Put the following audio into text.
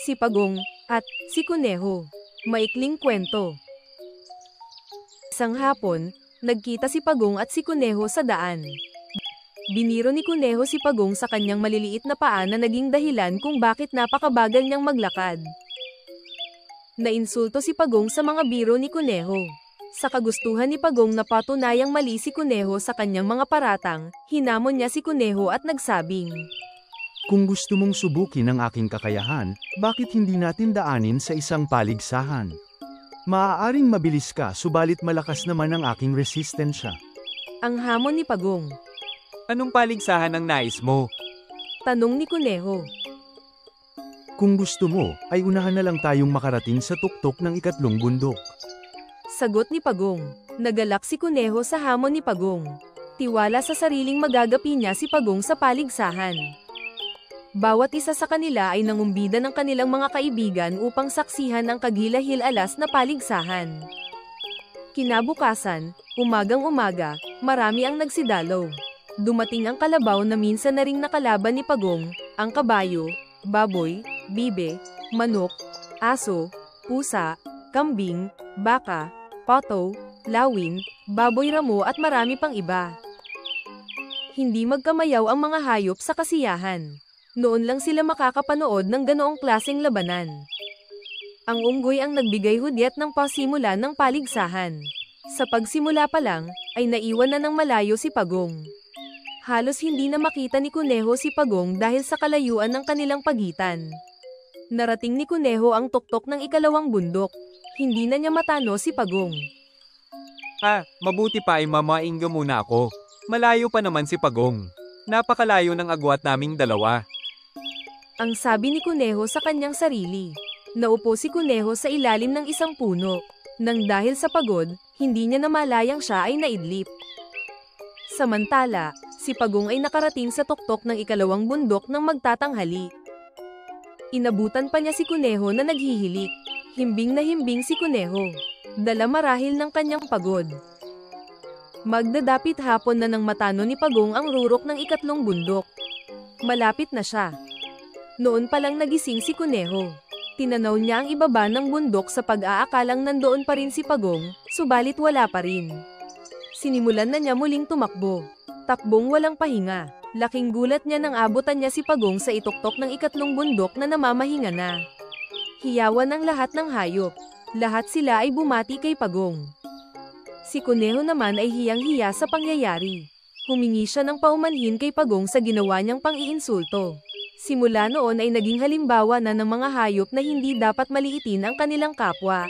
Si Pagong, at si Kuneho. Maikling kwento. Isang hapon, nagkita si Pagong at si Kuneho sa daan. Biniro ni Kuneho si Pagong sa kanyang maliliit na paa na naging dahilan kung bakit napakabagal niyang maglakad. Nainsulto si Pagong sa mga biro ni Kuneho. Sa kagustuhan ni Pagong na patunayang mali si Kuneho sa kanyang mga paratang, hinamon niya si Kuneho at nagsabing, Kung gusto mong subukin ang aking kakayahan, bakit hindi natin daanin sa isang paligsahan? Maaaring mabilis ka subalit malakas naman ang aking resistensya. Ang hamon ni Pagong. Anong paligsahan ang nais mo? Tanong ni Kuneho. Kung gusto mo, ay unahan na lang tayong makarating sa tuktok ng ikatlong bundok. Sagot ni Pagong. Nagalak si Kuneho sa hamon ni Pagong. Tiwala sa sariling magagapi niya si Pagong sa paligsahan. Bawat isa sa kanila ay nangumbida ng kanilang mga kaibigan upang saksihan ang kagilahil-alas na paligsahan. Kinabukasan, umagang-umaga, marami ang nagsidalaw. Dumating ang kalabaw na minsan na ring nakalaban ni Pagong, ang kabayo, baboy, bibe, manok, aso, pusa, kambing, baka, pato, lawin, baboy ramo at marami pang iba. Hindi magkamayaw ang mga hayop sa kasiyahan. Noon lang sila makakapanood ng ganoong klaseng labanan. Ang unggoy ang nagbigay hudyat ng pasimula ng paligsahan. Sa pagsimula pa lang, ay naiwan na ng malayo si Pagong. Halos hindi na makita ni Kuneho si Pagong dahil sa kalayuan ng kanilang pagitan. Narating ni Kuneho ang tuktok ng ikalawang bundok. Hindi na niya matano si Pagong. Mabuti pa ay mamaingga muna ako. Malayo pa naman si Pagong. Napakalayo ng agwat naming dalawa. Ang sabi ni Kuneho sa kanyang sarili. Naupo si Kuneho sa ilalim ng isang puno. Nang dahil sa pagod, hindi niya namalayang siya ay naidlip. Samantala, si Pagong ay nakarating sa tuktok ng ikalawang bundok nang magtatanghali. Inabutan pa niya si Kuneho na naghihilik. Himbing na himbing si Kuneho. Dala marahil ng kanyang pagod. Magdadapit hapon na nang matano ni Pagong ang rurok ng ikatlong bundok. Malapit na siya. Noon pa lang nagising si Kuneho. Tinanaw niya ang ibaba ng bundok sa pag-aakalang nandoon pa rin si Pagong, subalit wala pa rin. Sinimulan na niya muling tumakbo. Takbong walang pahinga. Laking gulat niya nang abutan niya si Pagong sa ituktok ng ikatlong bundok na namamahinga na. Hiyawan ang lahat ng hayop. Lahat sila ay bumati kay Pagong. Si Kuneho naman ay hiyang-hiya sa pangyayari. Humingi siya ng paumanhin kay Pagong sa ginawa niyang pang-iinsulto. Simula noon ay naging halimbawa na ng mga hayop na hindi dapat maliitin ang kanilang kapwa.